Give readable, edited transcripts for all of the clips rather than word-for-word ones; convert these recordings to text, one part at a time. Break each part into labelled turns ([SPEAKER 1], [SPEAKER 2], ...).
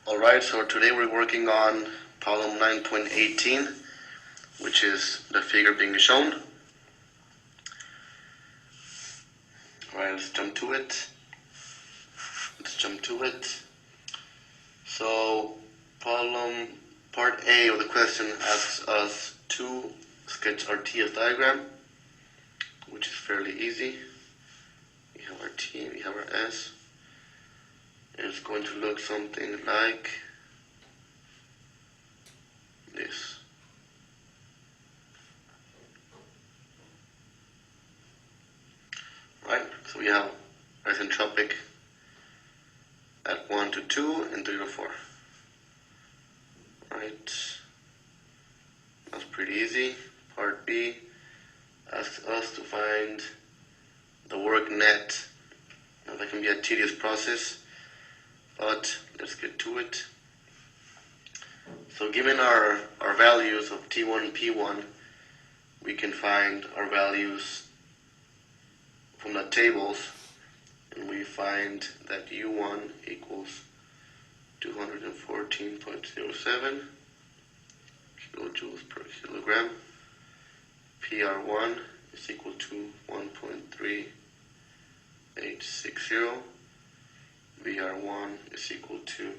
[SPEAKER 1] Alright, so today we're working on problem 9.18, which is the figure being shown. Alright, let's jump to it. So, part A of the question asks us to sketch our TS diagram, which is fairly easy. We have our T, we have our S. And it's going to look something like this. Right, so we have isentropic at 1 to 2 and 3 to 4. Right, that's pretty easy. Part B asks us to find the work net. Now that can be a tedious process, but let's get to it. So given our values of T1 and P1, we can find our values from the tables, and we find that U1 equals 214.07 kilojoules per kilogram. PR1 is equal to 1.3860. VR1 is equal to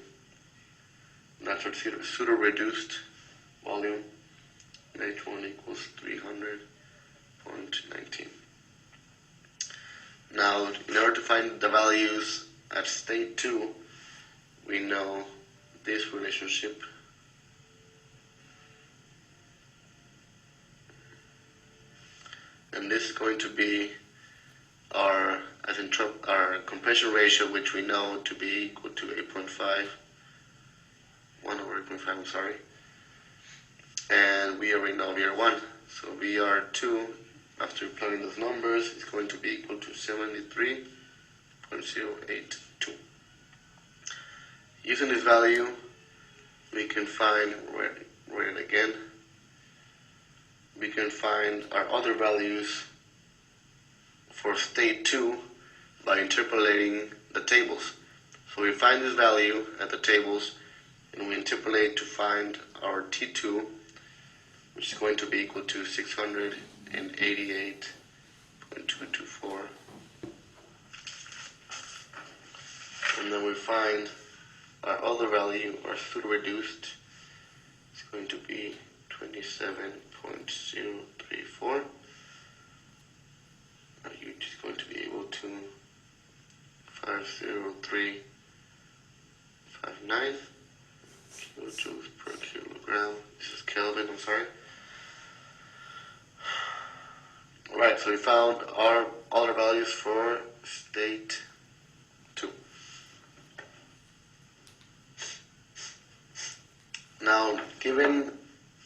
[SPEAKER 1] natural pseudo-reduced volume, and H1 equals 300.19. Now, in order to find the values at state 2, we know this relationship. And this is going to be our compression ratio, which we know to be equal to 8.5, 1 over 8.5, I'm sorry. And we already know VR1. So VR2, after plugging those numbers, is going to be equal to 73.082. Using this value, we can find, write it again, we can find our other values for state 2 by interpolating the tables. So we find this value at the tables, and we interpolate to find our T2, which is going to be equal to 688.224. And then we find our other value, our pseudo-reduced, is going to be 27.034. You're just going to be able to 50359 kilojoules per kilogram. This is Kelvin, I'm sorry. Alright, so we found all our values for state 2. Now, given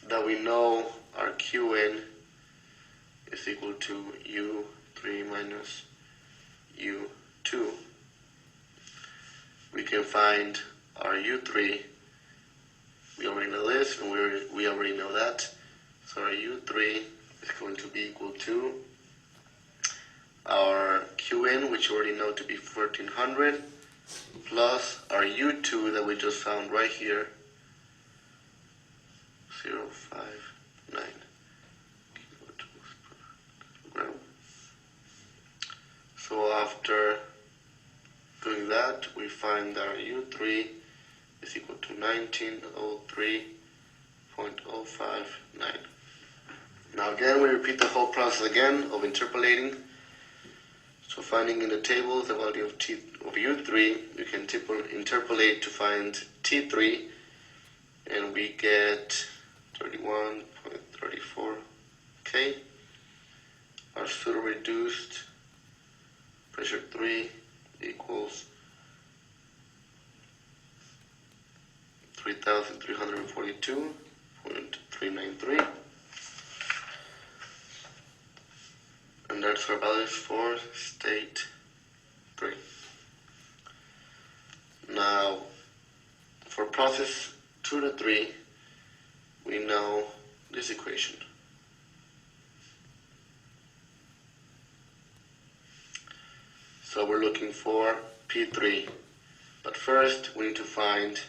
[SPEAKER 1] that we know our Qn is equal to U3 minus U2, we can find our U3. We already know this, and we already know that. So our U3 is going to be equal to our Qn, which we already know to be 1400, plus our U2 that we just found right here, 0.59 kilojoules per kilogram. So after doing that, we find that our U3 is equal to 1903.059. Now again, we repeat the whole process again of interpolating. So finding in the table the value of U3, we can interpolate to find T3, and we get 31.34 K. Our pseudo-reduced pressure 3 equals 3,342.393. And that's our values for state 3. Now, for process 2 to 3, we know this equation. So we're looking for P3. But first, we need to find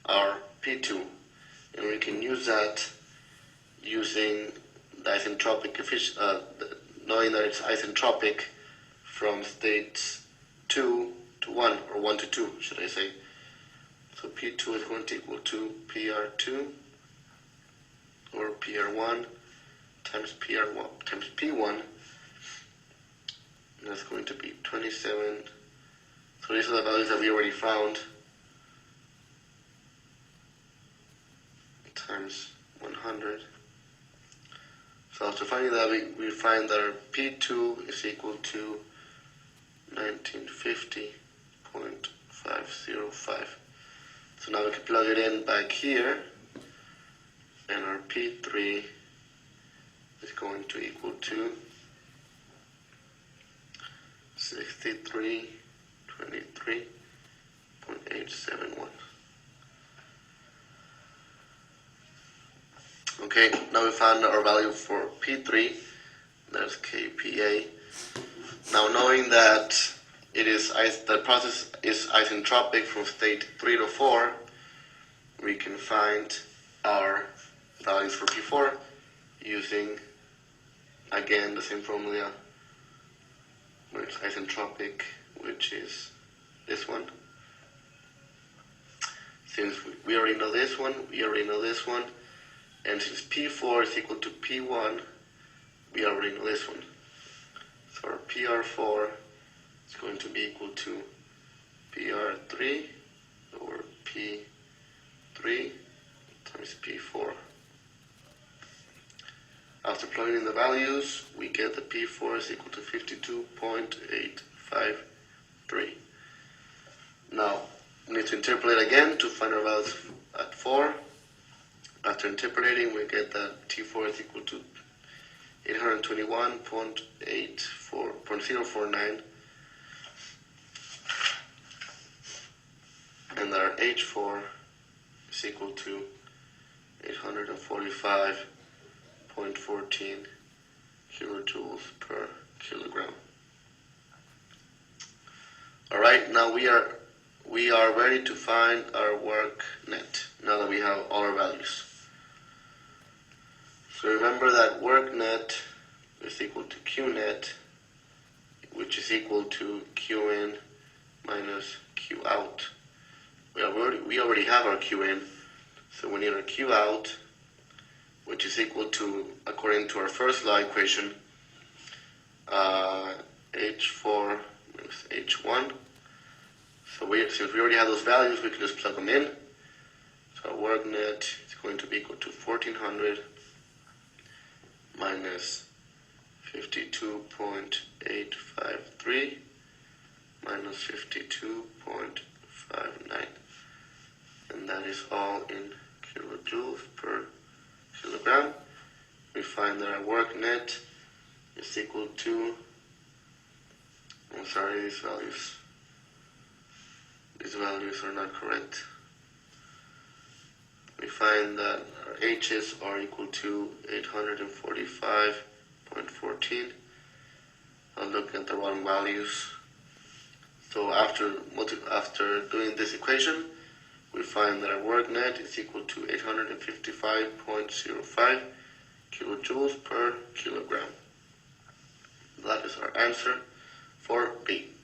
[SPEAKER 1] our P2, and we can use that using the isentropic knowing that it's isentropic from states 2 to 1, or 1 to 2, should I say. So P2 is going to equal to PR2 or PR1 times PR1 times P1, and that's going to be 27. So these are the values that we already found, times 100. So after finding that, we find that our P2 is equal to 1950.505. So now we can plug it in back here, and our P3 is going to equal to 6323.871. Okay, now we found our value for P3, that's kPa. Now knowing that the process is isentropic from state 3 to 4, we can find our values for P4 using, again, the same formula, where it's isentropic, which is this one. Since we already know this one, we already know this one, and since P4 is equal to P1, we already know this one. So our PR4 is going to be equal to PR3 over P3 times P4. After plugging in the values, we get that P4 is equal to 52.853. Now, we need to interpolate again to find our values at 4. After interpolating, we get that T4 is equal to 821.049, and that our H4 is equal to 845.14 kilojoules per kilogram. All right, now we are ready to find our work net, now that we have all our values. So remember that work net is equal to Q net, which is equal to Q in minus Q out. We already have our Q in, so we need our Q out, which is equal to, according to our first law equation, H4 minus H1. So since we already have those values, we can just plug them in. So our work net is going to be equal to 1400 minus 52.853 minus 52.59, and that is all in kilojoules per kilogram. We find that our work net is equal to, these values are not correct. We find that our H's are equal to 845.14. I'm looking at the wrong values. So after doing this equation, we find that our work net is equal to 855.05 kilojoules per kilogram. That is our answer for B.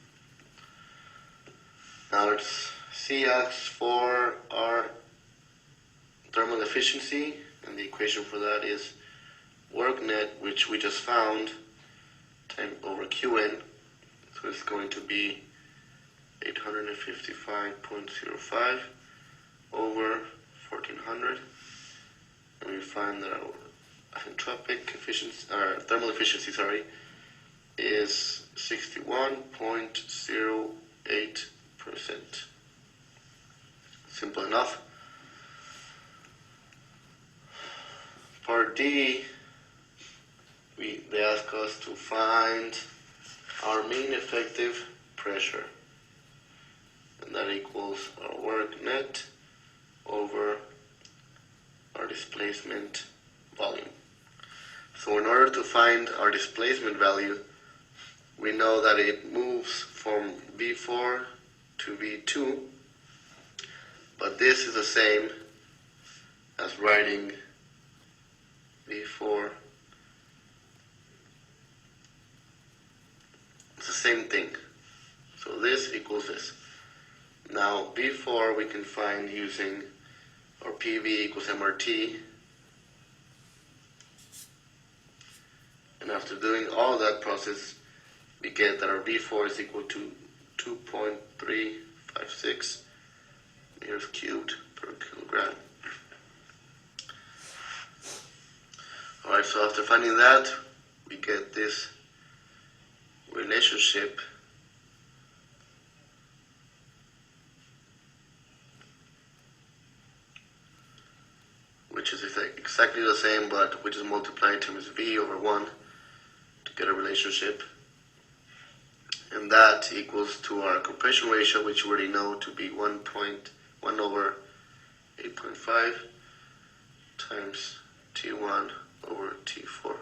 [SPEAKER 1] Now let's see as for our thermal efficiency, and the equation for that is work net, which we just found, time over Qn. So it's going to be 855.05 over 1400, and we find that our isentropic efficiency, our thermal efficiency, is 61.08%. Simple enough. Part D, they ask us to find our mean effective pressure, and that equals our work net over our displacement volume. So in order to find our displacement value, we know that it moves from V4 to V2, but this is the same as writing V4. It's the same thing. So this equals this. Now V4 we can find using our PV equals MRT. And after doing all that process, we get that our V4 is equal to 2.356 meters cubed per kilogram. Alright, so after finding that, we get this relationship which is exactly the same, but we just multiply times V over 1 to get a relationship. And that equals to our compression ratio, which we already know to be 1.1 over 8.5 times T1 over T4,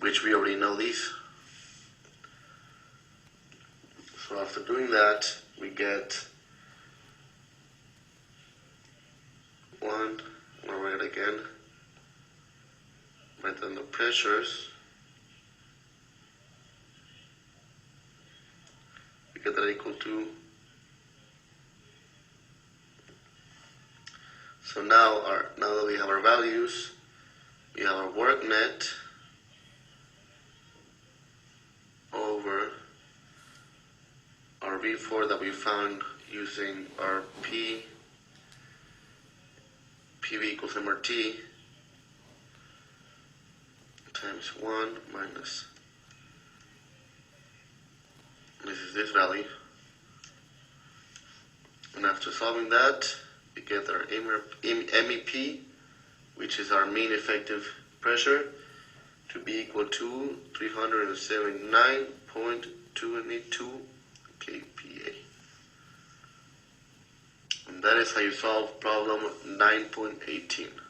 [SPEAKER 1] which we already know these. So after doing that, we get 1, I'll write it again, write down the pressures. We get that equal to, so now that we have our values, we have our work net over our V4 that we found using our PV equals MRT times 1 minus, this is this value. And after solving that, we get our MEP, which is our mean effective pressure, to be equal to 379.22 kPa. And that is how you solve problem 9.18.